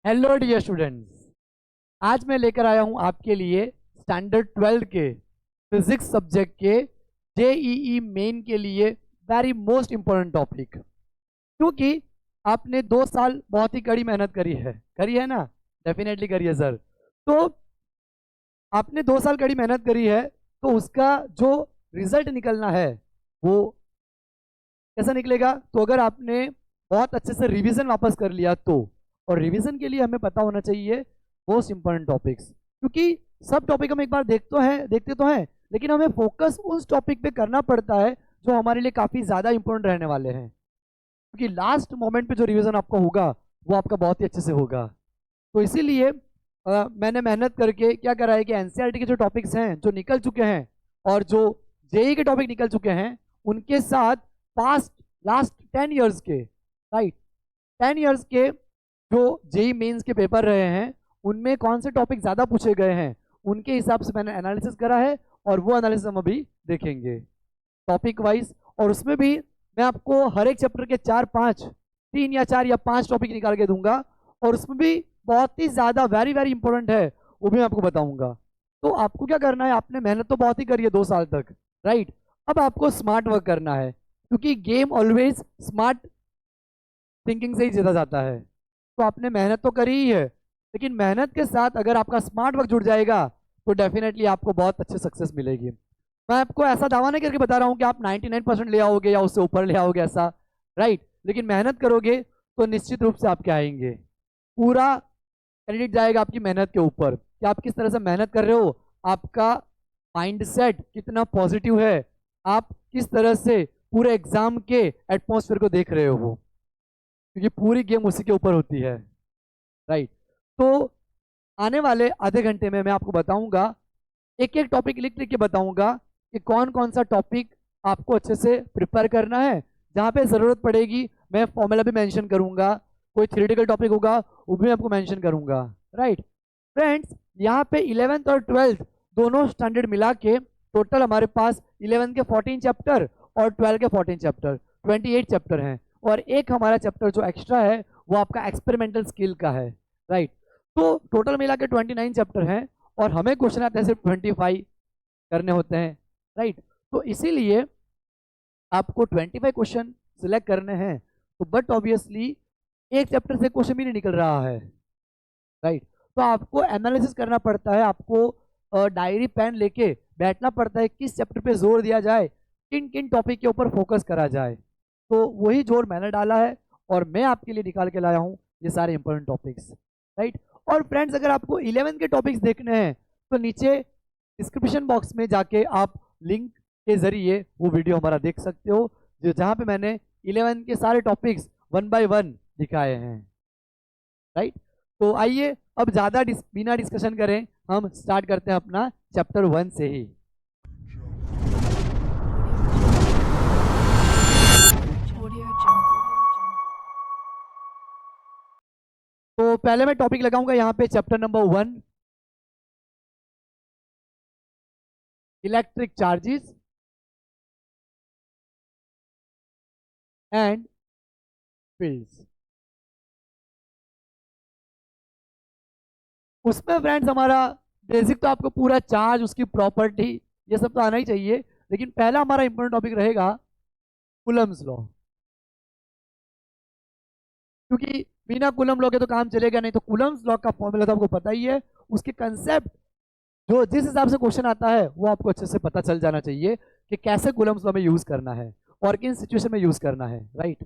Hello dear students, आज मैं लेकर आया हूं आपके लिए स्टैंडर्ड 12 के फिजिक्स सब्जेक्ट के जेईई मेन के लिए वेरी मोस्ट इम्पोर्टेंट टॉपिक। क्योंकि आपने 2 साल बहुत ही कड़ी मेहनत करी है ना? डेफिनेटली करी है सर। तो आपने 2 साल कड़ी मेहनत करी है, तो उसका जो रिजल्ट निकलना है वो कैसा निकलेगा? तो अगर आपने बहुत अच्छे से रिवीजन वापस कर लिया तो, और रिवीजन के लिए हमें पता होना चाहिए मोस्ट इंपॉर्टेंट टॉपिक्स। क्योंकि सब टॉपिक हम एक बार देखते तो हैं, लेकिन हमें फोकस उस टॉपिक पे करना पड़ता है जो हमारे लिए काफ़ी ज़्यादा इंपॉर्टेंट रहने वाले हैं। क्योंकि लास्ट मोमेंट पे जो रिवीजन आपका होगा वो आपका बहुत ही अच्छे से होगा। तो इसीलिए मैंने मेहनत करके क्या करा है कि एनसीईआरटी के जो टॉपिक्स हैं जो निकल चुके हैं, और जो जेई के टॉपिक निकल चुके हैं, उनके साथ पास्ट लास्ट 10 ईयर्स के, राइट, 10 ईयर्स के जो जेई मेंस के पेपर रहे हैं उनमें कौन से टॉपिक ज़्यादा पूछे गए हैं उनके हिसाब से मैंने एनालिसिस करा है, और वो एनालिसिस हम अभी देखेंगे टॉपिक वाइज। और उसमें भी मैं आपको हर एक चैप्टर के 4-5, 3 या 4 या 5 टॉपिक निकाल के दूंगा, और उसमें भी बहुत ही ज़्यादा वेरी वेरी इंपॉर्टेंट है वो भी मैं आपको बताऊंगा। तो आपको क्या करना है, आपने मेहनत तो बहुत ही करी है 2 साल तक, राइट। अब आपको स्मार्ट वर्क करना है, क्योंकि गेम ऑलवेज स्मार्ट थिंकिंग से ही जीता जाता है। तो आपने मेहनत तो करी ही है, लेकिन मेहनत के साथ अगर आपका स्मार्ट वर्क जुड़ जाएगा तो डेफिनेटली आपको बहुत अच्छी सक्सेस मिलेगी। मैं आपको ऐसा दावा नहीं करके बता रहा हूँ कि आप 99% ले आओगे या उससे ऊपर ले आओगे, ऐसा, राइट। लेकिन मेहनत करोगे तो निश्चित रूप से आपके आएंगे। पूरा क्रेडिट जाएगा आपकी मेहनत के ऊपर कि आप किस तरह से मेहनत कर रहे हो, आपका माइंडसेट कितना पॉजिटिव है, आप किस तरह से पूरे एग्जाम के एटमॉस्फेयर को देख रहे हो, क्योंकि पूरी गेम उसी के ऊपर होती है, राइट। तो आने वाले आधे घंटे में मैं आपको बताऊंगा, एक एक टॉपिक लिख लिख के बताऊंगा कि कौन कौन सा टॉपिक आपको अच्छे से प्रिपेयर करना है। जहाँ पे ज़रूरत पड़ेगी मैं फॉर्मूला भी मेंशन करूंगा, कोई थ्योरेटिकल टॉपिक होगा वो भी आपको मेंशन करूंगा, राइट। फ्रेंड्स, यहाँ पे 11th और 12th दोनों स्टैंडर्ड मिला के टोटल हमारे पास 11th के 14 चैप्टर और 12 के 14 चैप्टर, 28 चैप्टर हैं। और एक हमारा चैप्टर जो एक्स्ट्रा है वो आपका एक्सपेरिमेंटल स्किल का है, राइट। तो टोटल मिला के 29 चैप्टर हैं, और हमें क्वेश्चन आते हैं सिर्फ 25 करने होते हैं, राइट। तो इसीलिए आपको 25 क्वेश्चन सिलेक्ट करने हैं। तो बट ऑब्वियसली एक चैप्टर से क्वेश्चन भी नहीं निकल रहा है, राइट। तो आपको एनालिसिस करना पड़ता है, आपको डायरी पेन लेके बैठना पड़ता है, किस चैप्टर पे जोर दिया जाए, किन किन टॉपिक के ऊपर फोकस करा जाए। तो वही जोर मैंने डाला है, और मैं आपके लिए निकाल के लाया हूँ ये सारे इंपॉर्टेंट टॉपिक्स, राइट। और फ्रेंड्स, अगर आपको 11 के टॉपिक्स देखने हैं तो नीचे डिस्क्रिप्शन बॉक्स में जाके आप लिंक के जरिए वो वीडियो हमारा देख सकते हो, जो जहाँ पे मैंने 11 के सारे टॉपिक्स 1 बाय 1 दिखाए हैं, राइट। तो आइए अब ज़्यादा बिना डिस्कशन करें हम स्टार्ट करते हैं अपना चैप्टर 1 से ही। तो पहले मैं टॉपिक लगाऊंगा यहाँ पे chapter number 1, electric charges and fields. उसमें फ्रेंड्स हमारा बेसिक तो आपको पूरा चार्ज, उसकी प्रॉपर्टी, ये सब तो आना ही चाहिए। लेकिन पहला हमारा इंपॉर्टेंट टॉपिक रहेगा कूलम्स लॉ, क्योंकि बिना कूलम लॉ के तो काम चलेगा नहीं। तो कूलम्स लॉ का फॉर्मूला तो आपको पता ही है, उसके कंसेप्ट जो जिस हिसाब से क्वेश्चन आता है वो आपको अच्छे से पता चल जाना चाहिए कि कैसे कूलम्स लॉ में यूज करना है और किन सिचुएशन में यूज करना है, राइट।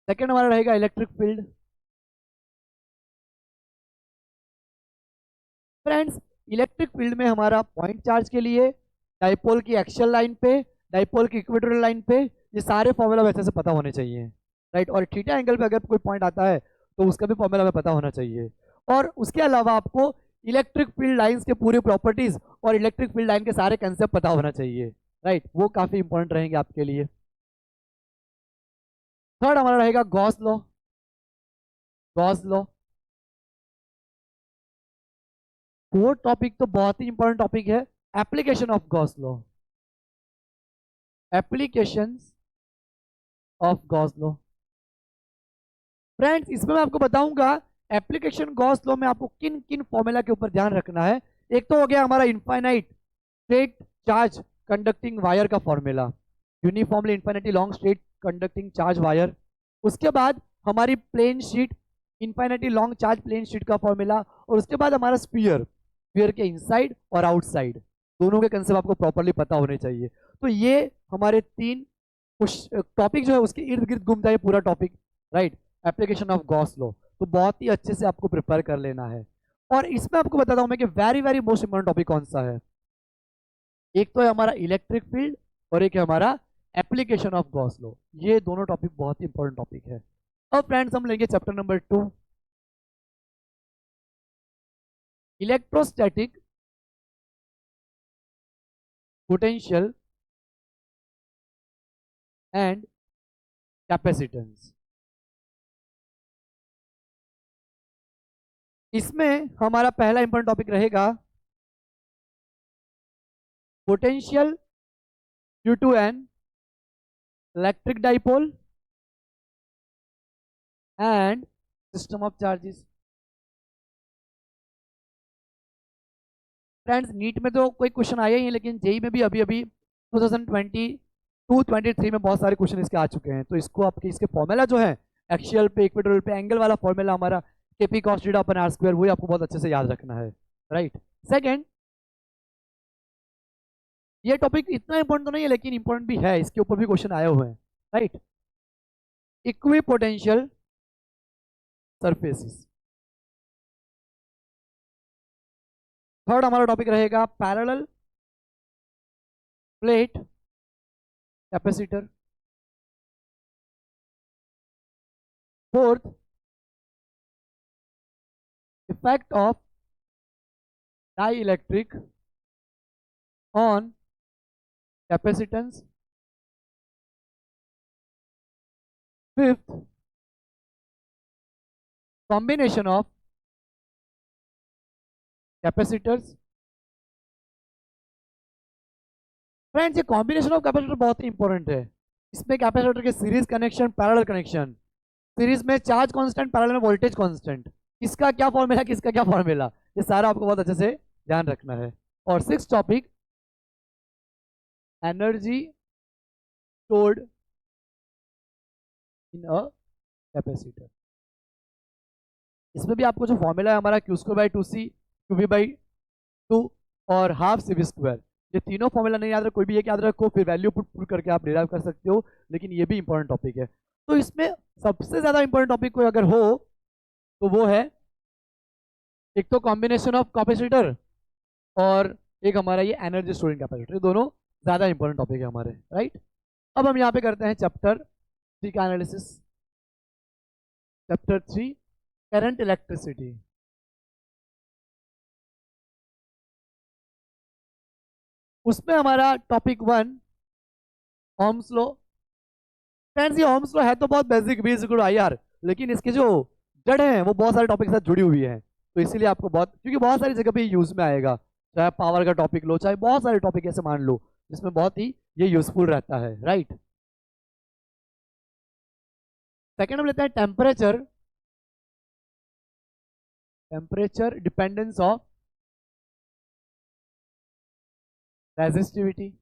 सेकेंड हमारा रहेगा electric field. Friends, electric field में हमारा पॉइंट चार्ज के लिए, डाइपोल की एक्सियल लाइन पे, डाइपोल की इक्वेटोरियल लाइन पे, ये सारे फॉर्मूला वैसे से पता होने चाहिए, राइट। और थीटा एंगल पे अगर कोई पॉइंट आता है तो उसका भी फॉर्मूला हमें पता होना चाहिए। और उसके अलावा आपको इलेक्ट्रिक फील्ड लाइंस के पूरे प्रॉपर्टीज और इलेक्ट्रिक फील्ड लाइन के सारे कंसेप्ट पता होना चाहिए, राइट। वो काफी इंपॉर्टेंट रहेंगे आपके लिए। थर्ड हमारा रहेगा गॉस लॉ। गॉस लॉ, वो टॉपिक तो बहुत ही इंपॉर्टेंट टॉपिक है। Application of Gauss law, applications of Gauss law. Friends इसमें मैं आपको बताऊंगा एप्लीकेशन गॉस लॉ में आपको किन किन फॉर्मूला के ऊपर ध्यान रखना है। एक तो हो गया हमारा infinite straight charge conducting wire का formula, uniformly infinitely long straight conducting charge wire. उसके बाद हमारी plane sheet, infinitely long charge plane sheet का फॉर्मूला। और उसके बाद हमारा स्फीयर, स्फीयर के इनसाइड और आउटसाइड दोनों के कंसेप्ट आपको प्रॉपरली पता होने चाहिए। तो ये हमारे तीन टॉपिक जो है उसके इर्द गिर्द घूमता है पूरा topic, right. Application of Gauss law तो बहुत ही अच्छे से आपको प्रिपेयर कर लेना है। और इसमें आपको बताता हूं मैं कि very very most important topic कौन सा है। एक तो है हमारा इलेक्ट्रिक फील्ड और एक है हमारा एप्लीकेशन ऑफ गॉस लॉ। ये दोनों टॉपिक बहुत ही इंपॉर्टेंट टॉपिक है। अब फ्रेंड्स हम लेंगे chapter number 2, electrostatic potential and capacitance. इसमें हमारा पहला इंपॉर्टेंट टॉपिक रहेगा potential due to an electric dipole and system of charges. Friends NEET में तो कोई क्वेश्चन आया ही है, लेकिन जेई में भी अभी अभी 2022-23 में बहुत सारे क्वेश्चन इसके आ चुके हैं। तो इसको आपके इसके फॉर्मूला जो है एक्सियल पे इक्वेटोरियल पे एंगल वाला फॉर्मूला हमारा KP cos theta upon R square, वही आपको बहुत अच्छे से याद रखना है, राइट। सेकंड, ये टॉपिक इतना इंपॉर्टेंट तो नहीं है लेकिन इंपॉर्टेंट भी है, इसके ऊपर भी क्वेश्चन आए हुए हैं, right. Equi potential surfaces. Third हमारा टॉपिक रहेगा parallel plate capacitor. Fourth, effect of dielectric on capacitance. Fifth, combination of capacitors. Friends ये कॉम्बिनेशन ऑफ कैपेसिटर बहुत ही इंपॉर्टेंट है। इसमें कैपेसिटर के series connection, parallel connection, series में चार्ज कांस्टेंट, पैरेलल में वोल्टेज कांस्टेंट, किसका क्या फॉर्मूला, किसका क्या फॉर्मूला, ये सारा आपको बहुत अच्छे से ध्यान रखना है। और six topic, energy stored in a capacitor. इसमें भी आपको जो फॉर्मूला है हमारा Q square by 2c, Q V by 2 और हाफ सी वी स्क्वायर, ये तीनों फॉर्मूला नहीं याद रखो, कोई भी एक याद रखो, फिर वैल्यू पुट करके आप डिराइव कर सकते हो, लेकिन ये भी इंपॉर्टेंट टॉपिक है। तो इसमें सबसे ज्यादा इंपॉर्टेंट टॉपिक कोई अगर हो तो वो है एक तो कॉम्बिनेशन ऑफ कैपेसिटर और एक हमारा ये एनर्जी स्टोरिंग कैपेसिटर, ये दोनों ज्यादा इंपॉर्टेंट टॉपिक है हमारे, राइट। अब हम यहाँ पे करते हैं चैप्टर 3 का एनालिसिस। Chapter 3 current electricity. उसमें हमारा टॉपिक 1 ओम्स लॉ। फ्रेंड्स ये ओम्स लॉ है तो बहुत basic, V equal to IR, लेकिन इसके जो जड़ हैं वो बहुत सारे टॉपिक के साथ जुड़ी हुई है। तो इसीलिए आपको बहुत, क्योंकि बहुत सारी जगह पे यूज में आएगा, चाहे पावर का टॉपिक लो, चाहे बहुत सारे टॉपिक ऐसे मान लो जिसमें बहुत ही ये यूजफुल रहता है, राइट। सेकेंड हम लेते हैं temperature, temperature dependence of resistivity.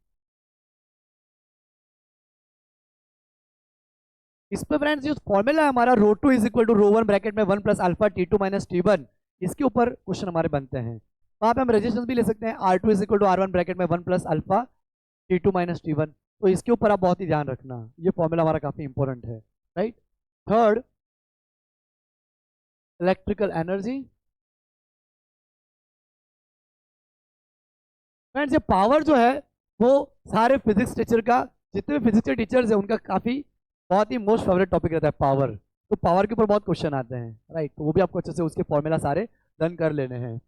इस पे फ्रेंड्स जो फॉर्मूला है हमारा रो2 इज इक्वल टू रो1 ब्रैकेट में 1 plus alpha T2 minus T1, इसके ऊपर क्वेश्चन हमारे बनते हैं। वहां पे हम रेजिस्टेंस भी ले सकते हैं, R2 is equal to R1 bracket में 1 plus alpha T2 minus T1। तो इसके ऊपर आप बहुत ही ध्यान रखना, ये फॉर्मूला हमारा काफी इंपॉर्टेंट है, right. Third, electrical energy. Friends ये पावर जो है वो सारे फिजिक्स टीचर का, जितने भी फिजिक्स के टीचर्स हैं उनका काफी बहुत ही मोस्ट फेवरेट टॉपिक रहता है पावर। तो पावर के ऊपर बहुत क्वेश्चन आते हैं, राइट। तो वो भी आपको अच्छे से उसके फॉर्मूला सारे डन कर लेने हैं।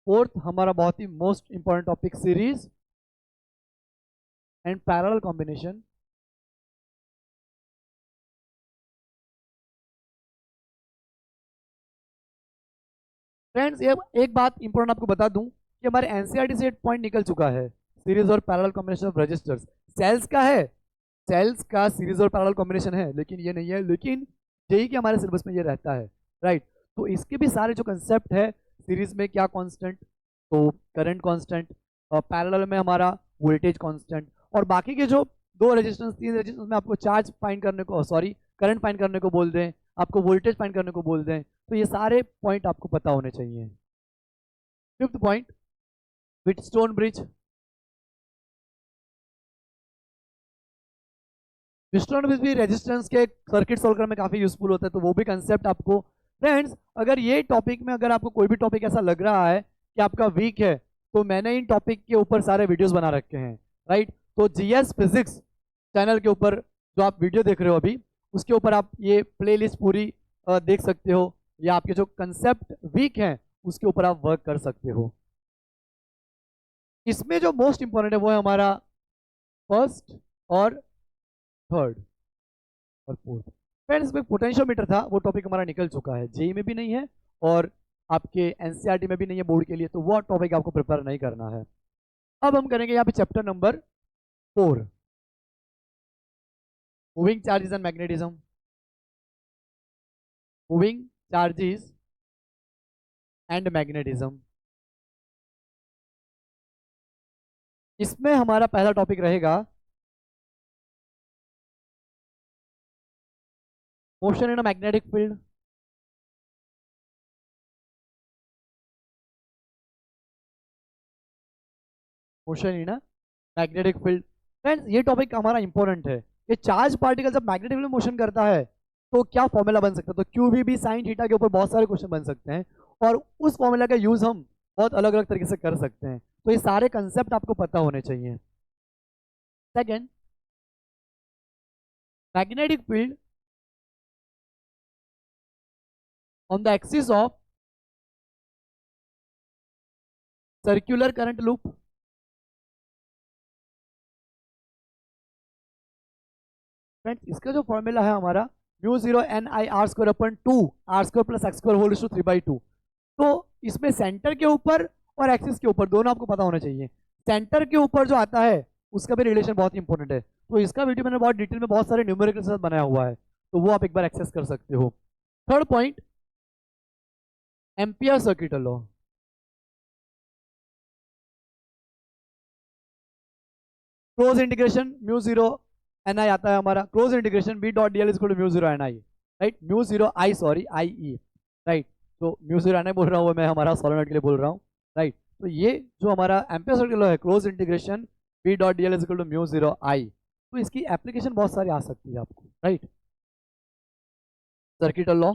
फोर्थ हमारा बहुत ही most important topic series and parallel combination. Friends ये एक बात इंपॉर्टेंट आपको बता दूं कि हमारे एनसीईआरटी से एक पॉइंट निकल चुका है, सीरीज और parallel combination of resistors. Cells का है सेल्स का सीरीज और पैरेलल कॉम्बिनेशन है, लेकिन ये नहीं है, लेकिन जेई के हमारे सिलेबस में ये रहता है, राइट। तो इसके भी सारे जो कंसेप्ट है, सीरीज में क्या कांस्टेंट, तो करंट कांस्टेंट, और पैरेलल में हमारा वोल्टेज कांस्टेंट, और बाकी के जो दो रेजिस्टेंस तीन रेजिस्टेंस में आपको चार्ज फाइंड करने को, सॉरी करंट फाइंड करने को बोल दें, आपको वोल्टेज फाइंड करने को बोल दें, तो ये सारे पॉइंट आपको पता होने चाहिए। Fifth point, Wheatstone bridge. Wheatstone bridge भी रेजिस्टेंस के सर्किट सोल्व करने में काफी यूजफुल होता है, तो वो भी कंसेप्ट आपको, फ्रेंड्स अगर ये टॉपिक में अगर आपको कोई भी टॉपिक ऐसा लग रहा है कि आपका वीक है, तो मैंने इन टॉपिक के ऊपर सारे वीडियोस बना रखे हैं, राइट। तो जीएस फिजिक्स चैनल के ऊपर जो आप वीडियो देख रहे हो अभी, उसके ऊपर आप ये प्लेलिस्ट पूरी देख सकते हो, या आपके जो कंसेप्ट वीक हैं उसके ऊपर आप वर्क कर सकते हो। इसमें जो मोस्ट इंपॉर्टेंट है वो है हमारा फर्स्ट और थर्ड और फोर्थ। फ्रेंड्स में पोटेंशियोमीटर था, वो टॉपिक हमारा निकल चुका है, जेई में भी नहीं है और आपके एनसीईआरटी में भी नहीं है बोर्ड के लिए, तो वो टॉपिक आपको प्रिपेयर नहीं करना है। अब हम करेंगे यहाँ पे chapter number 4, moving charges and magnetism. Moving charges and magnetism, इसमें हमारा पहला टॉपिक रहेगा motion in a magnetic field. Motion in a magnetic field, friends ये टॉपिक हमारा इंपॉर्टेंट है। ये चार्ज पार्टिकल जब मैग्नेटिक फील्ड में मोशन करता है तो क्या फॉर्मूला बन सकता है, तो क्यू भी साइन थीटा के ऊपर बहुत सारे क्वेश्चन बन सकते हैं, और उस फॉर्मूला का यूज हम बहुत अलग अलग तरीके से कर सकते हैं, तो ये सारे कंसेप्ट आपको पता होने चाहिए। Second, magnetic field on the axis of circular current loop. Friends इसका जो फॉर्मूला है हमारा mu zero N I R square upon 2 R square plus X square whole to 3/2। तो इसमें सेंटर के ऊपर और एक्सिस के ऊपर दोनों आपको पता होना चाहिए। सेंटर के ऊपर जो आता है उसका भी रिलेशन बहुत इंपॉर्टेंट है, तो इसका वीडियो मैंने बहुत डिटेल में बहुत सारे न्यूमेरिकल के साथ बनाया हुआ है, तो वो आप एक बार एक्सेस कर सकते हो। Third point, ampere circuit law. Close integration mu zero N I आता है हमारा, close integration B dot D L is equal to mu zero N I, right, mu zero I sorry I E, right. तो mu zero N I बोल रहा हूँ मैं, हमारा solenoid के लिए बोल रहा हूँ, राइट। तो ये जो हमारा एम्पियर सर्किट लॉ है, close integration B dot D L is equal to mu zero I, तो इसकी एप्लीकेशन बहुत सारी आ सकती है आपको, राइट, सर्किट लॉ।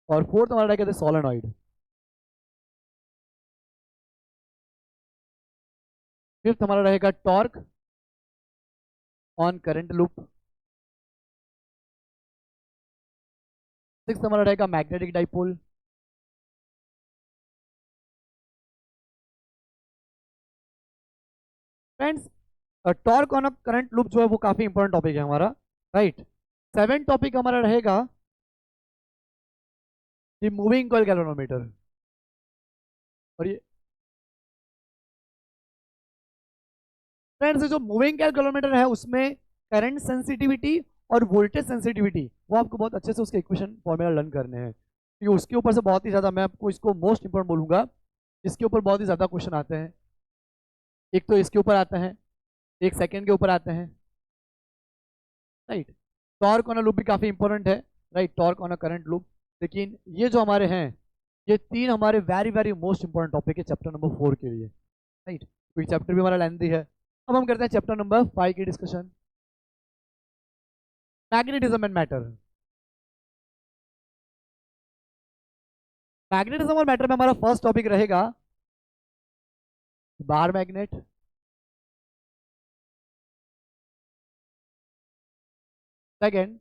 और फोर्थ हमारा क्या कहते हैं, सोलेनॉइड। फिफ्थ हमारा रहेगा torque on current loop. Sixth हमारा रहेगा magnetic dipole. Friends torque on a current loop जो है वो काफी इंपॉर्टेंट टॉपिक है हमारा, राइट। सेवेंथ टॉपिक हमारा रहेगा दी मूविंग कॉइल गैल्वेनोमीटर। और ये फ्रेंड्स जो मूविंग कॉइल गैल्वेनोमीटर है उसमें करंट सेंसिटिविटी और वोल्टेज सेंसिटिविटी वो आपको बहुत अच्छे से उसके इक्वेशन फॉर्मूला लर्न करने हैं, क्योंकि उसके ऊपर से बहुत ही ज्यादा मैं आपको इसको मोस्ट इंपॉर्टेंट बोलूंगा, इसके ऊपर बहुत ही ज्यादा क्वेश्चन आते हैं। एक तो इसके ऊपर आते हैं, एक सेकेंड के ऊपर आते हैं, right. Torque on a loop भी काफी इंपॉर्टेंट है, right, torque on a current loop. लेकिन ये जो हमारे हैं, ये तीन हमारे very very most important topic है चैप्टर नंबर 4 के लिए, राइट। क्योंकि चैप्टर भी हमारा लेंथी है। अब हम करते हैं चैप्टर नंबर 5 की discussion, magnetism and matter. Magnetism और मैटर में हमारा फर्स्ट टॉपिक रहेगा bar magnet. Second,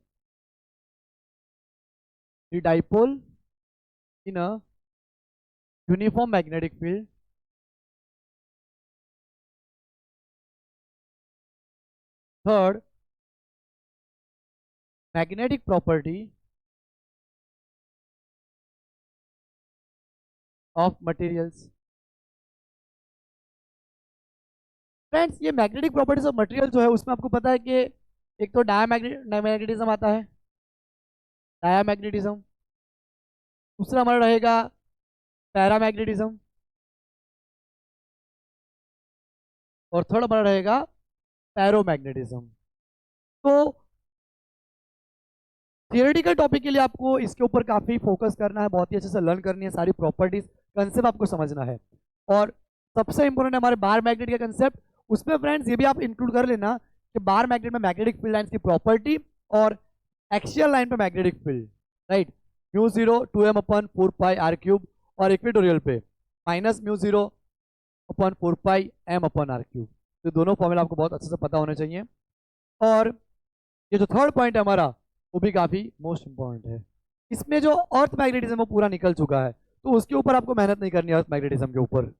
the dipole in a uniform magnetic field. Third, magnetic property of materials. Friends ये मैग्नेटिक प्रॉपर्टीज ऑफ मटेरियल जो है उसमें आपको पता है कि एक तो डायामैग्नेटिज्म आता है, डायामैग्नेटिज्म। दूसरा हमारा रहेगा पैरामैग्नेटिज्म, और थर्ड हमारा रहेगा पैरोमैग्नेटिज्म। तो थियोरेटिकल टॉपिक के लिए आपको इसके ऊपर काफ़ी फोकस करना है, बहुत ही अच्छे से लर्न करनी है, सारी प्रॉपर्टीज कंसेप्ट आपको समझना है। और सबसे इंपॉर्टेंट है हमारे बार मैग्नेट का कंसेप्ट। उसमें फ्रेंड्स ये भी आप इंक्लूड कर लेना कि बार मैग्नेट में मैग्नेटिक फील्ड लाइन्स की प्रॉपर्टी और एक्सियल लाइन पे magnetic field, right. Mu 0 2m upon 4 pi R cube, और इक्वेटोरियल पे minus mu 0 upon 4 pi m upon R cube. तो दोनों फॉर्मूला आपको बहुत अच्छे से पता होने चाहिए। और ये जो थर्ड पॉइंट है हमारा वो भी काफ़ी मोस्ट इंपॉर्टेंट है। इसमें जो अर्थ मैग्नेटिज्म वो पूरा निकल चुका है, तो उसके ऊपर आपको मेहनत नहीं करनी है अर्थ मैग्नेटिज्म के ऊपर।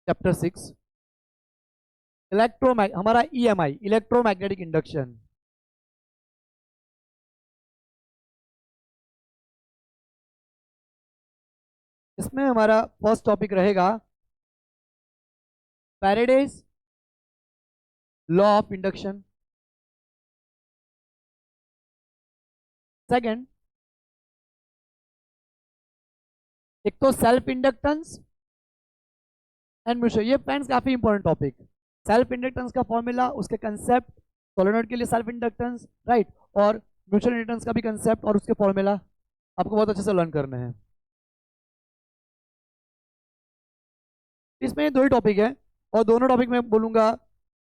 चैप्टर 6 हमारा EMI इलेक्ट्रोमैग्नेटिक इंडक्शन। इसमें हमारा फर्स्ट टॉपिक रहेगा Faraday's law of induction. Second, एक तो सेल्फ इंडक्टेंस एंड म्यूचुअल। ये फ्रेंड्स काफी इंपॉर्टेंट टॉपिक। सेल्फ इंडक्टेंस का फॉर्मूला, उसके कंसेप्ट, सोलेनॉइड के लिए सेल्फ इंडक्टेंस, राइट, और म्यूचुअल इंडक्टेंस का भी कंसेप्ट और उसके फॉर्मूला आपको बहुत अच्छे से लर्न करने हैं। इसमें दो ही टॉपिक है और दोनों टॉपिक में बोलूंगा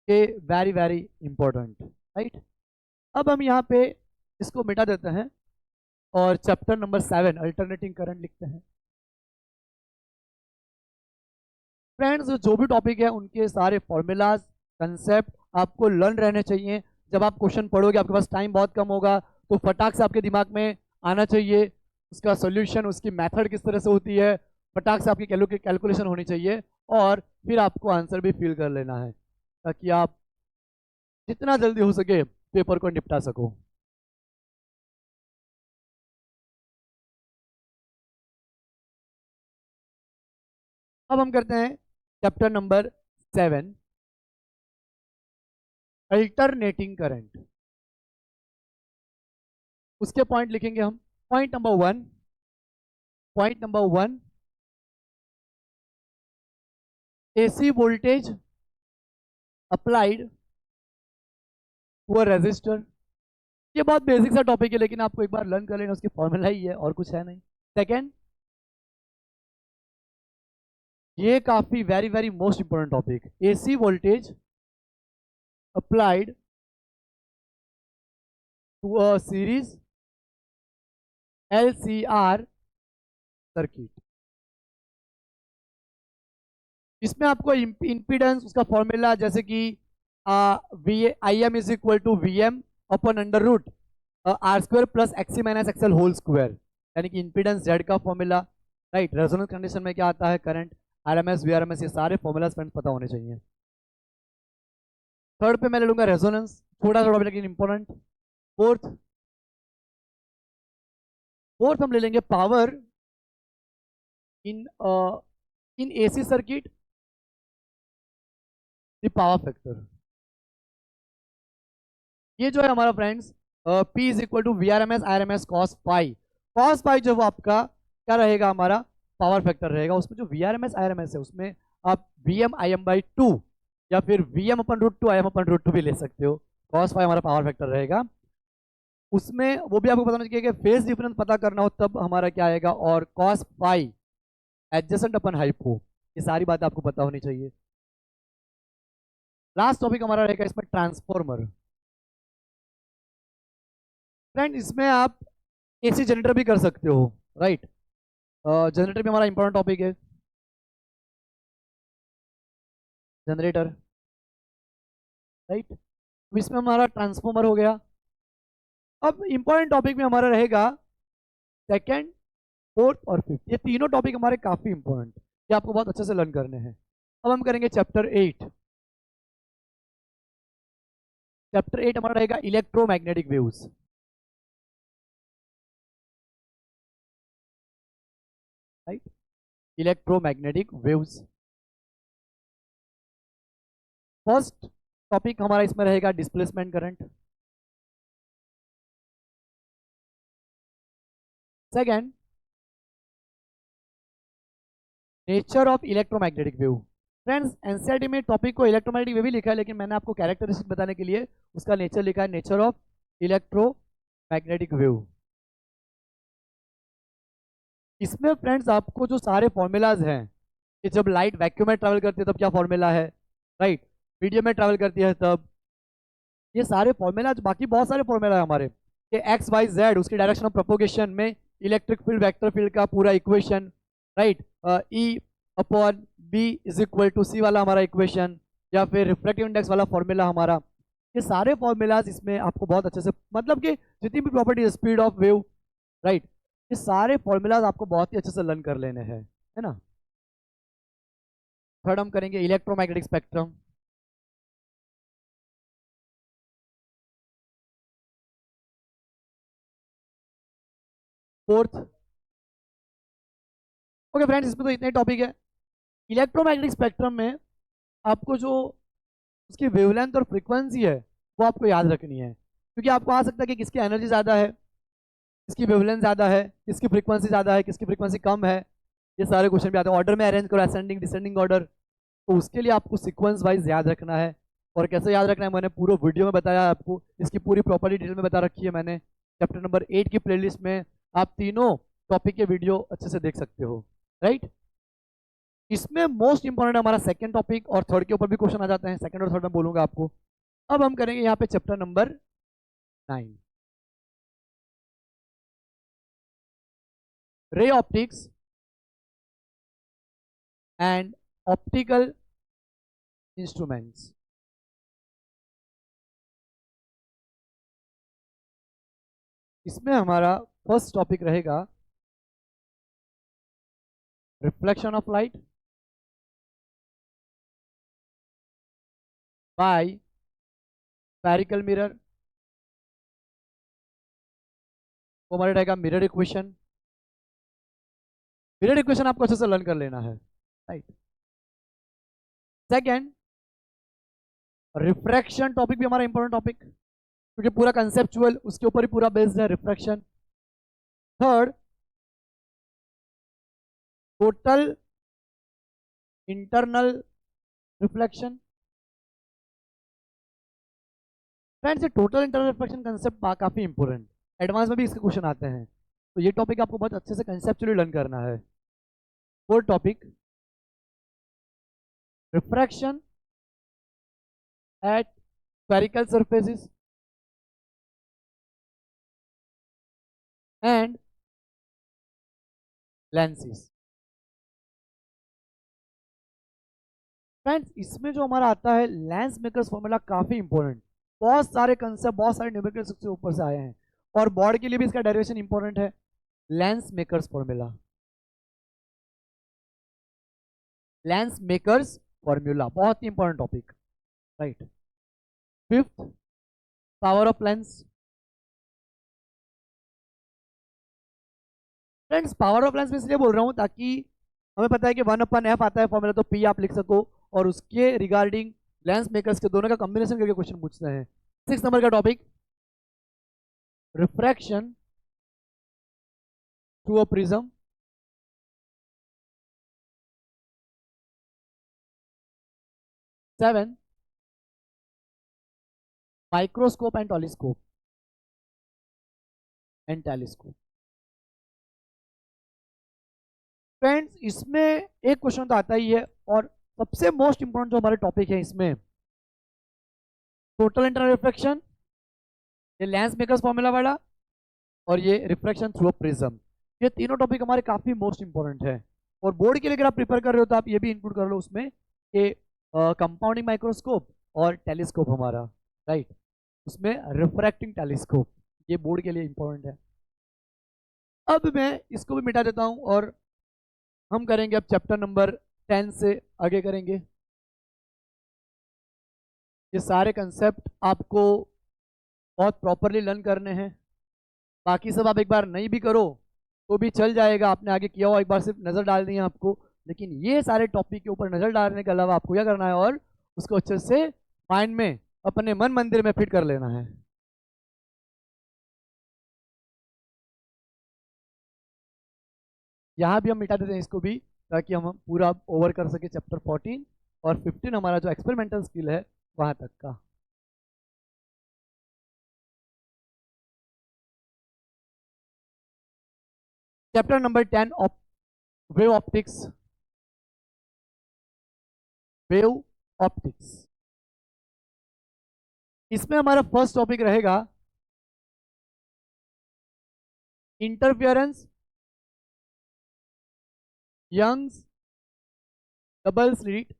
कि वेरी वेरी इंपॉर्टेंट, राइट। अब हम यहाँ पे इसको मिटा देते हैं और चैप्टर नंबर 7 अल्टरनेटिंग करंट लिखते हैं। फ्रेंड्स जो भी टॉपिक है उनके सारे फॉर्मूलाज कंसेप्ट आपको लर्न रहने चाहिए। जब आप क्वेश्चन पढ़ोगे आपके पास टाइम बहुत कम होगा, तो फटाक से आपके दिमाग में आना चाहिए उसका सोल्यूशन, उसकी मेथड किस तरह से होती है, फटाक से आपकी कैलकुलेशन होनी चाहिए और फिर आपको आंसर भी फिल कर लेना है, ताकि आप जितना जल्दी हो सके पेपर को निपटा सको। अब हम करते हैं चैप्टर नंबर 7 अल्टरनेटिंग करंट। उसके पॉइंट लिखेंगे हम। Point number 1 AC voltage applied to a resistor. ये बहुत बेसिक सा टॉपिक है, लेकिन आपको एक बार लर्न कर लेना, उसकी फॉर्मूला ही है और कुछ है नहीं। सेकेंड, ये काफी very very most important topic, AC voltage applied to a series LCR circuit. इसमें आपको इंपीडेंस, उसका फॉर्मूला जैसे कि IM is equal to VM upon under root R² plus XC minus XL whole square, यानी कि impedance Z का formula, right. Resonance condition में क्या आता है, करंट, RMS VRMS, ये सारे फॉर्मूलाज फ्रेंड्स पता होने चाहिए। थर्ड पे मैं ले लूंगा रेजोनेंस, थोड़ा थोड़ा लेकिन इंपॉर्टेंट। फोर्थ फोर्थ हम ले लेंगे power in in AC circuit, the power factor. ये जो है हमारा friends P is equal to VRMS IRMS cos phi. cos phi जो वो आपका क्या रहेगा, हमारा पावर फैक्टर रहेगा। उसमें जो VRMS IRMS है उसमें आप VM IM/2 या फिर VM अपन √2 IM अपन √2 भी ले सकते हो। cos फाई हमारा पावर फैक्टर रहेगा। उसमें वो भी आपको पता होना चाहिए कि फेज डिफरेंस पता करना हो तब हमारा क्या आएगा, और cos फाई एडजेसेंट अपन हाइपो, ये सारी बातें आपको पता होनी चाहिए। लास्ट टॉपिक हमारा रहेगा इसमें ट्रांसफॉर्मर। फ्रेंड इसमें आप AC जनरेटर भी कर सकते हो, राइट। जनरेटर भी हमारा इंपॉर्टेंट टॉपिक है, जनरेटर, राइट। तो इसमें हमारा ट्रांसफॉर्मर हो गया। अब इंपॉर्टेंट टॉपिक में हमारा रहेगा सेकंड, फोर्थ और फिफ्थ। ये तीनों टॉपिक हमारे काफी इंपॉर्टेंट, ये आपको बहुत अच्छे से लर्न करने हैं। अब हम करेंगे चैप्टर 8। चैप्टर 8 हमारा रहेगा electromagnetic waves, right, electromagnetic waves. First topic हमारा इसमें रहेगा displacement current. Second, nature of electromagnetic wave. Friends, NCERT में टॉपिक को इलेक्ट्रोमैग्नेटिक वेव भी लिखा है, लेकिन मैंने आपको कैरेक्टरिस्टिक बताने के लिए उसका नेचर लिखा है, नेचर ऑफ इलेक्ट्रोमैग्नेटिक वेव। इसमें फ्रेंड्स आपको जो सारे फॉर्मूलाज हैं कि जब लाइट वैक्यूम में ट्रैवल करती है तब क्या फॉर्मूला है, राइट, मीडियम में ट्रैवल करती है तब, ये सारे फॉर्मूलाज, बाकी बहुत सारे फॉर्मूला है हमारे कि एक्स वाई जेड, उसकी डायरेक्शन ऑफ प्रोपोगेशन में इलेक्ट्रिक फील्ड वेक्टर फील्ड का पूरा equation, right, E upon B is equal to C वाला हमारा इक्वेशन, या फिर रिफ्रैक्टिव इंडेक्स वाला फॉर्मूला हमारा, ये सारे फॉर्मूलाज इसमें आपको बहुत अच्छे से, मतलब कि जितनी भी property, speed of wave, right, ये सारे फॉर्मूलाज आपको बहुत ही अच्छे से लर्न कर लेने हैं, है ना। थर्ड हम करेंगे electromagnetic spectrum. Fourth, okay friends, इसमें तो इतने टॉपिक है। इलेक्ट्रोमैग्नेटिक स्पेक्ट्रम में आपको जो उसकी वेवलेंथ और फ्रीक्वेंसी है वो आपको याद रखनी है, क्योंकि आपको आ सकता है कि किसकी एनर्जी ज़्यादा है, किसकी वेवलेंथ ज़्यादा है, किसकी फ्रीक्वेंसी ज़्यादा है, किसकी फ्रीक्वेंसी कम है, ये सारे क्वेश्चन भी आते हैं। ऑर्डर में अरेंज करो, असेंडिंग डिसेंडिंग ऑर्डर, तो उसके लिए आपको सीक्वेंस वाइज याद रखना है। और कैसे याद रखना है मैंने पूरा वीडियो में बताया है आपको, इसकी पूरी प्रॉपर्टी डिटेल में बता रखी है मैंने, चैप्टर नंबर 8 की प्लेलिस्ट में आप तीनों टॉपिक के वीडियो अच्छे से देख सकते हो, राइट। इसमें मोस्ट इंपॉर्टेंट हमारा सेकंड टॉपिक, और थर्ड के ऊपर भी क्वेश्चन आ जाते हैं, सेकंड और थर्ड में बोलूंगा आपको। अब हम करेंगे यहाँ पे chapter number 9, ray optics and optical instruments. इसमें हमारा फर्स्ट टॉपिक रहेगा reflection of light by spherical mirror, वो हमारा रहेगा मिरर इक्वेशन। मिरर इक्वेशन आपको अच्छे से लर्न कर लेना है, राइट। सेकेंड, रिफ्रैक्शन टॉपिक भी हमारा इंपॉर्टेंट टॉपिक, क्योंकि पूरा कंसेप्चुअल उसके ऊपर ही पूरा बेस्ड है, refraction. Third, total internal reflection. Friends, ये टोटल इंटरनल रिफ्लेक्शन कंसेप्ट काफी इंपॉर्टेंट, एडवांस में भी इसके क्वेश्चन आते हैं, तो ये टॉपिक आपको बहुत अच्छे से कंसेप्चुअली लर्न करना है। Fourth topic, refraction at spherical surfaces and lenses. Friends, इसमें जो हमारा आता है लेंस मेकर्स फॉर्मूला, काफी इंपॉर्टेंट, बहुत सारे कंसेप्ट, बहुत सारे न्यूमेरिकल्स उसके ऊपर से आए हैं, और बोर्ड के लिए भी इसका डेरिवेशन इंपॉर्टेंट है, lens makers formula, lens makers formula बहुत ही important topic, right. Fifth, power of lens. Friends, power of lens में इसलिए बोल रहा हूं ताकि हमें पता है कि 1/f आता है फॉर्मूला, तो P आप लिख सको, और उसके रिगार्डिंग लेंस मेकर्स के दोनों का कॉम्बिनेशन करके क्वेश्चन पूछते हैं। 6 नंबर का topic, refraction through a prism. Seven, microscope and telescope friends, इसमें एक क्वेश्चन तो आता ही है, और सबसे मोस्ट इंपॉर्टेंट जो हमारे टॉपिक है इसमें, टोटल इंटरनल रिफ्लेक्शन, ये लेंस मेकर्स फॉर्मूला वाला, और ये रिफ्रैक्शन थ्रू अ प्रिज्म, ये तीनों टॉपिक हमारे काफी मोस्ट इंपॉर्टेंट है। और बोर्ड के लिए अगर आप प्रिपेयर कर रहे हो तो आप ये भी इंक्लूड कर लो उसमें कि कंपाउंडिंग माइक्रोस्कोप और टेलीस्कोप हमारा, राइट, उसमें रिफ्रैक्टिंग टेलीस्कोप, ये बोर्ड के लिए इंपॉर्टेंट है। अब मैं इसको भी मिटा देता हूं, और हम करेंगे अब चैप्टर नंबर 10 से आगे करेंगे। ये सारे कंसेप्ट आपको बहुत प्रॉपरली लर्न करने हैं, बाकी सब आप एक बार नहीं भी करो तो भी चल जाएगा, आपने आगे किया हो एक बार सिर्फ नज़र डालनी है आपको, लेकिन ये सारे टॉपिक के ऊपर नज़र डालने के अलावा आपको क्या करना है, और उसको अच्छे से माइंड में अपने मन मंदिर में फिट कर लेना है। यहाँ भी हम मिटा देते हैं इसको भी, ताकि हम पूरा ओवर कर सके चैप्टर 14 और 15 हमारा जो एक्सपेरिमेंटल स्किल है वहां तक का। Chapter number 10 wave optics. Wave optics, इसमें हमारा फर्स्ट टॉपिक रहेगा interference Young's double slit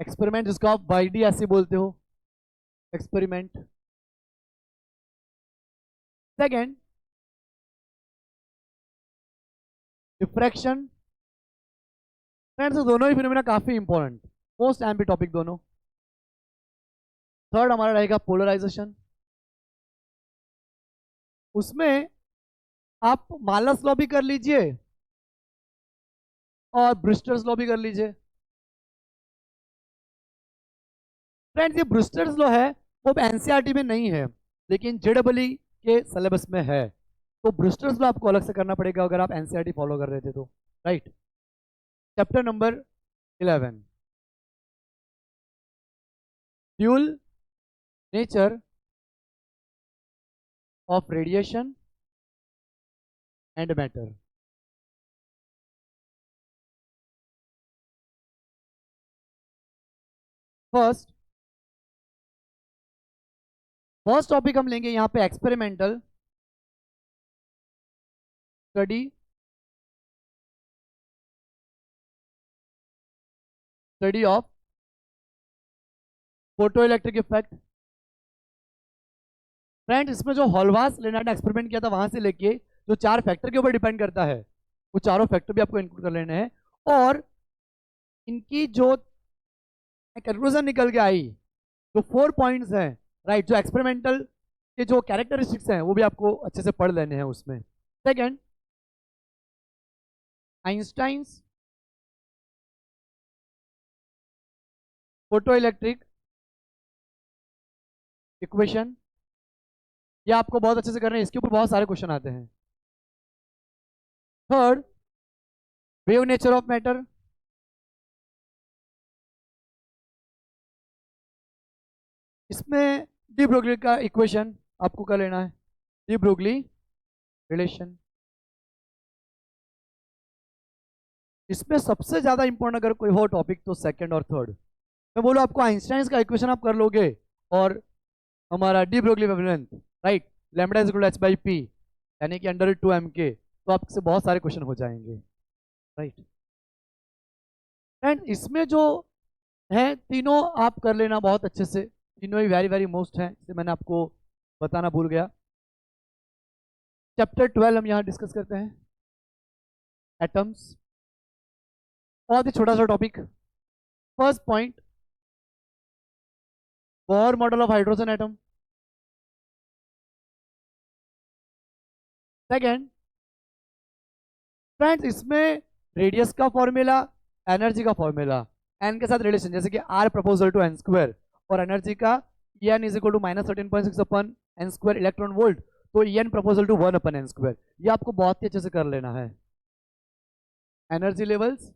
experiment, जिसको आप वाईडी ऐसे बोलते हो, एक्सपेरिमेंट। Second, diffraction. फ्रेंड्स दोनों ही फिनोमेना काफी इंपॉर्टेंट, मोस्ट एम्पी टॉपिक दोनों। थर्ड हमारा रहेगा पोलराइजेशन। उसमें आप मालस लॉ भी कर लीजिए और ब्रिस्टर्स लॉ भी कर लीजिए। फ्रेंड्स ये ब्रिस्टर्स लॉ है वो एनसीईआरटी में नहीं है, लेकिन जेडब्ल्यू के सिलेबस में है। तो ब्रिस्टर्स लॉ आपको अलग से करना पड़ेगा अगर आप एनसीईआरटी फॉलो कर रहे थे तो, right. Chapter number 11, dual nature of radiation and matter. First topic हम लेंगे यहाँ पे experimental study of photo electric effect. Friends इसमें जो हॉलवास लेनार्ड ने एक्सपेरिमेंट किया था वहां से लेके जो 4 फैक्टर के ऊपर डिपेंड करता है, वो चारों फैक्टर भी आपको इंक्लूड कर लेने हैं। और इनकी जो कंक्लूजन निकल के आई, जो 4 पॉइंट्स हैं, राइट, जो एक्सपेरिमेंटल के जो कैरेक्टरिस्टिक्स हैं वो भी आपको अच्छे से पढ़ लेने हैं उसमें। Second, Einstein's photo electric equation, ये आपको बहुत अच्छे से करना है, इसके ऊपर बहुत सारे क्वेश्चन आते हैं। Third, wave nature of matter. इसमें डी ब्रोगली का इक्वेशन आपको कर लेना है, डी ब्रोगली रिलेशन। इसमें सबसे ज्यादा इंपॉर्टेंट अगर कोई हो टॉपिक तो सेकंड और थर्ड। मैं बोलूँ आपको आइंस्टाइन का इक्वेशन आप कर लोगे और हमारा de Broglie wavelength, right, lambda is equal to h by p, यानी कि अंडर 2m के, तो आपसे बहुत सारे क्वेश्चन हो जाएंगे, राइट। एंड इसमें जो है तीनों आप कर लेना बहुत अच्छे से, तीनों ही वेरी वेरी मोस्ट हैं, इसे मैंने आपको बताना भूल गया। चैप्टर 12 हम यहाँ डिस्कस करते हैं, एटम्स। बहुत ही छोटा सा topic. First point, Bohr model of hydrogen atom. Second, friends इसमें रेडियस का फॉर्मूला, एनर्जी का फॉर्मूला, एन के साथ रिलेशन, जैसे कि R proportional to N square, और एनर्जी का N is equal to -13.6 upon N square electron volt, तो N proportional to 1 upon N square, ये आपको बहुत ही अच्छे से कर लेना है। एनर्जी लेवल्स,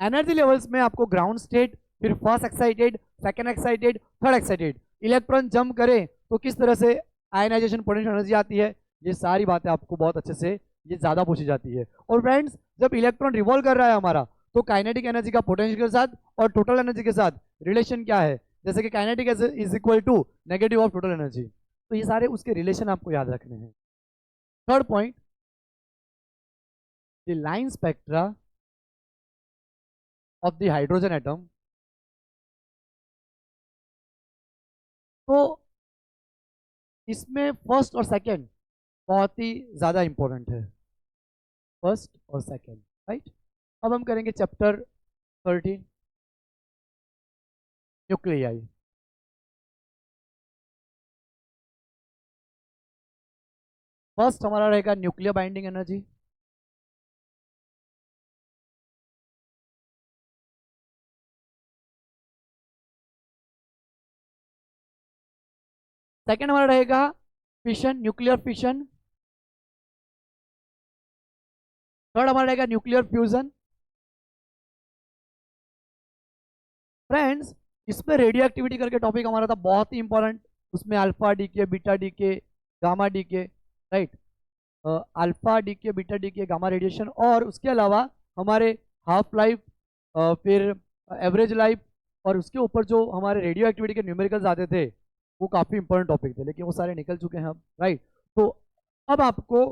एनर्जी लेवल्स में आपको ग्राउंड स्टेट, फिर first excited, second excited, third excited, electron jump करे तो किस तरह से आयनाइजेशन पोटेंशियल एनर्जी आती है, ये सारी बातें आपको बहुत अच्छे से ये ज्यादा पूछी जाती है। और फ्रेंड्स जब इलेक्ट्रॉन रिवॉल्व कर रहा है हमारा, तो काइनेटिक एनर्जी का पोटेंशियल के साथ और टोटल एनर्जी के साथ रिलेशन क्या है, जैसे कि kinetic is equal to negative of total energy, तो ये सारे उसके रिलेशन आपको याद रखने हैं। Third point, the line spectra of the hydrogen atom. तो इसमें फर्स्ट और सेकंड बहुत ही ज़्यादा इंपॉर्टेंट है, फर्स्ट और सेकंड, राइट। अब हम करेंगे चैप्टर 13, न्यूक्लियाई। फर्स्ट हमारा रहेगा न्यूक्लियर बाइंडिंग एनर्जी। सेकेंड हमारा रहेगा फिशन, न्यूक्लियर फिशन। थर्ड हमारा रहेगा न्यूक्लियर फ्यूजन। फ्रेंड्स, इसमें रेडियो एक्टिविटी करके टॉपिक हमारा था बहुत ही इंपॉर्टेंट। उसमें alpha decay, beta decay, gamma decay, right. Alpha decay, beta decay, gamma radiation, और उसके अलावा हमारे हाफ लाइफ, फिर एवरेज लाइफ, और उसके ऊपर जो हमारे रेडियो एक्टिविटी के न्यूमेरिकल्स आते थे वो काफ़ी इंपॉर्टेंट टॉपिक थे, लेकिन वो सारे निकल चुके हैं अब, राइट। तो अब आपको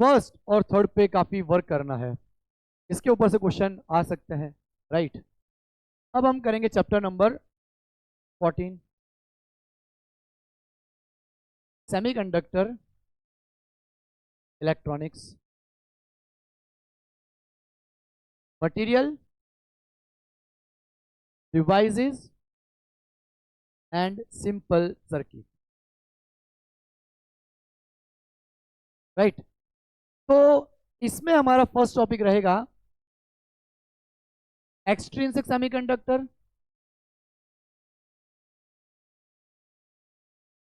फर्स्ट और थर्ड पे काफ़ी वर्क करना है, इसके ऊपर से क्वेश्चन आ सकते हैं, राइट। अब हम करेंगे chapter number 14, semiconductor electronics, material, devices and simple circuit, right. तो इसमें हमारा फर्स्ट टॉपिक रहेगा एक्सट्रिंसिक सेमीकंडक्टर।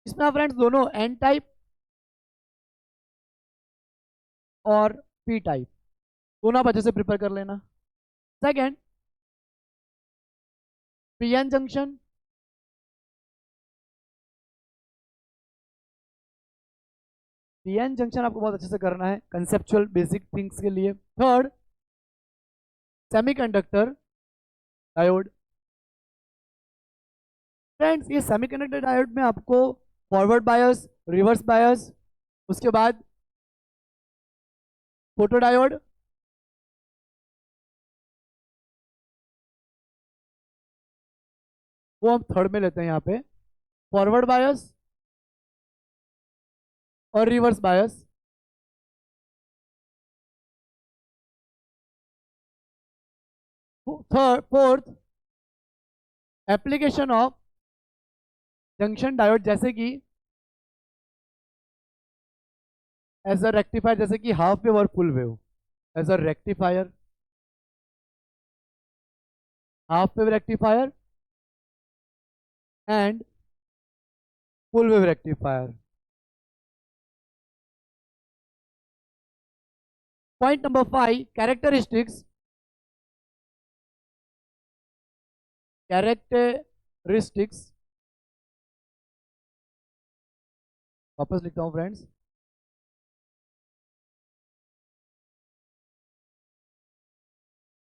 इसमें आप फ्रेंड्स दोनों एन टाइप और पी टाइप दोनों आप अच्छे से प्रिपेयर कर लेना। Second, PN junction, PN junction आपको बहुत अच्छे से करना है कंसेप्चुअल बेसिक थिंग्स के लिए। Third, semiconductor diode. फ्रेंड्स, ये सेमीकंडक्टर डायोड में आपको फॉरवर्ड बायस, रिवर्स बायस, उसके बाद फोटो डायोड, वो हम थर्ड में लेते हैं यहाँ पे, फॉरवर्ड बायस और reverse bias. Third, fourth, application of junction diode, जैसे कि एज अ रेक्टिफायर, जैसे कि हाफ वेव और full wave, as a rectifier, half wave rectifier and full wave rectifier. Point number 5, characteristics, characteristics, वापस लिखता हूं friends,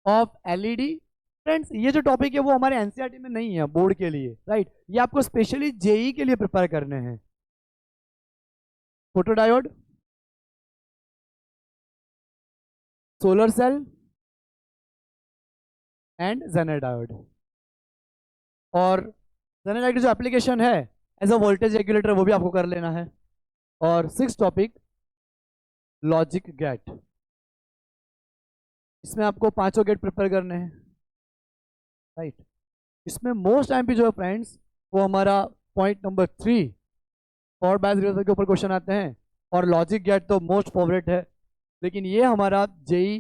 of LED. Friends, ये जो टॉपिक है वो हमारे एनसीईआरटी में नहीं है, बोर्ड के लिए, राइट। ये आपको स्पेशली जेई के लिए प्रिपेयर करने हैं। Photodiode, solar cell and Zener diode. और जेनर डायोड की जो एप्लीकेशन है एज अ वोल्टेज रेगुलेटर, वो भी आपको कर लेना है। और सिक्स टॉपिक, लॉजिक गेट। इसमें आपको पांचों गेट प्रिपेयर करने हैं, राइट। इसमें मोस्ट टाइम पे जो है फ्रेंड्स, वो हमारा पॉइंट नंबर 3 और बायस रिवर्सल के ऊपर क्वेश्चन आते हैं, और लॉजिक गेट तो मोस्ट फेवरेट है, लेकिन ये हमारा जेई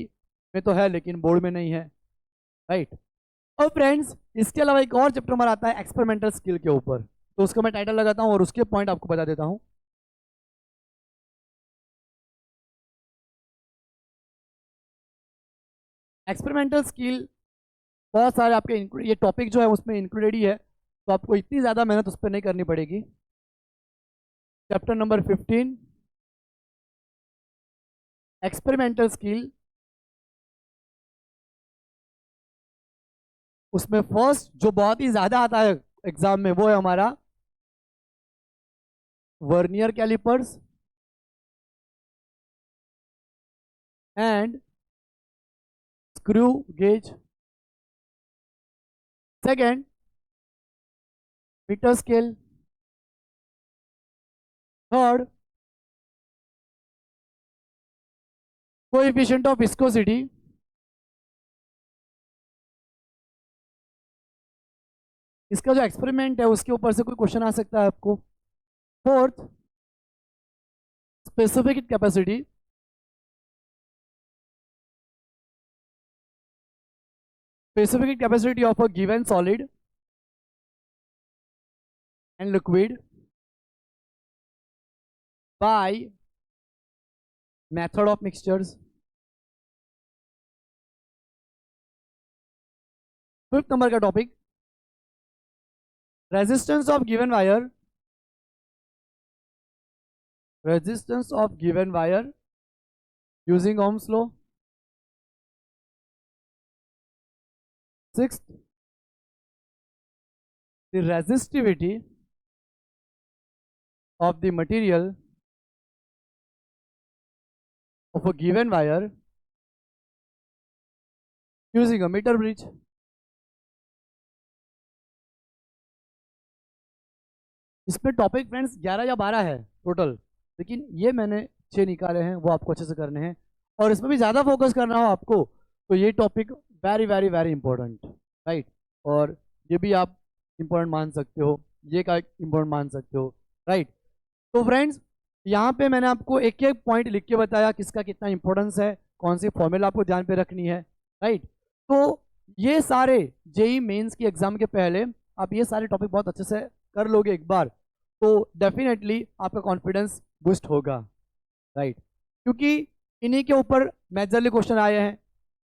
में तो है लेकिन बोर्ड में नहीं है, राइट। और फ्रेंड्स, इसके अलावा एक और चैप्टर हमारा आता है एक्सपेरिमेंटल स्किल के ऊपर, तो उसका मैं टाइटल लगाता हूँ और उसके पॉइंट आपको बता देता हूँ। एक्सपेरिमेंटल स्किल बहुत सारे आपके ये टॉपिक जो है उसमें इंक्लूडेड ही है, तो आपको इतनी ज़्यादा मेहनत उस पर नहीं करनी पड़ेगी। Chapter number 15, experimental skill. उसमें फर्स्ट जो बहुत ही ज़्यादा आता है एग्जाम में, वो है हमारा vernier calipers and screw gauge. Second, metre scale. Third, coefficient of viscosity. इसका जो एक्सपेरिमेंट है उसके ऊपर से कोई क्वेश्चन आ सकता है आपको। Fourth, specific capacity. Specific capacity of a given solid and liquid. By method of mixtures. Fifth number का topic, resistance of given wire, resistance of given wire using Ohm's law. Sixth, the resistivity of the material of a given wire using a meter bridge। इसमें topic friends 11 या 12 है total, लेकिन ये मैंने 6 निकाले हैं, वो आपको अच्छे से करने हैं। और इसमें भी ज़्यादा फोकस करना हो आपको तो ये topic very very very important, right. और ये भी आप इंपॉर्टेंट मान सकते हो, ये का इंपॉर्टेंट मान सकते हो, राइट। तो फ्रेंड्स यहाँ पे मैंने आपको एक एक पॉइंट लिख के बताया किसका कितना इंपॉर्टेंस है, कौन सी फॉर्मूला आपको ध्यान पे रखनी है, राइट। तो ये सारे जेई मेंस की एग्जाम के पहले आप ये सारे टॉपिक बहुत अच्छे से कर लोगे एक बार, तो डेफिनेटली आपका कॉन्फिडेंस बूस्ट होगा, राइट। क्योंकि इन्हीं के ऊपर मेजरली क्वेश्चन आए हैं,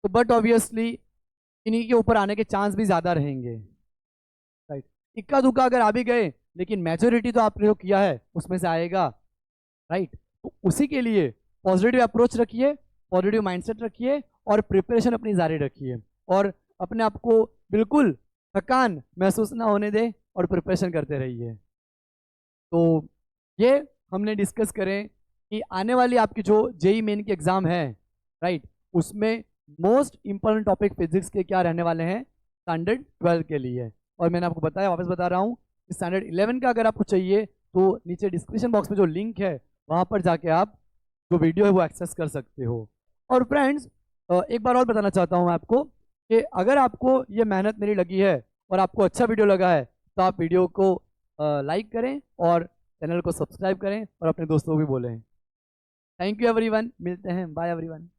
तो बट ऑब्वियसली इन्हीं के ऊपर आने के चांस भी ज़्यादा रहेंगे, राइट। इक्का दुक्का अगर आ भी गए, लेकिन मेजोरिटी तो आपने जो किया है उसमें से आएगा, राइट। तो उसी के लिए पॉजिटिव अप्रोच रखिए, पॉजिटिव माइंडसेट रखिए और प्रिपरेशन अपनी जारी रखिए, और अपने आप को बिल्कुल थकान महसूस ना होने दें और प्रिपरेशन करते रहिए। तो ये हमने डिस्कस करें कि आने वाली आपकी जो जेई मेन की एग्ज़ाम है, राइट, उसमें मोस्ट इंपॉर्टेंट टॉपिक फिजिक्स के क्या रहने वाले हैं स्टैंडर्ड 12 के लिए। और मैंने आपको बताया, वापस बता रहा हूँ, स्टैंडर्ड 11 का अगर आपको चाहिए तो नीचे डिस्क्रिप्शन बॉक्स में जो लिंक है वहाँ पर जाके आप जो वीडियो है वो एक्सेस कर सकते हो। और फ्रेंड्स एक बार और बताना चाहता हूँ मैं आपको कि अगर आपको ये मेहनत मेरी लगी है और आपको अच्छा वीडियो लगा है तो आप वीडियो को लाइक करें और चैनल को सब्सक्राइब करें और अपने दोस्तों को भी बोलें। थैंक यू एवरीवन, मिलते हैं, बाय एवरीवन।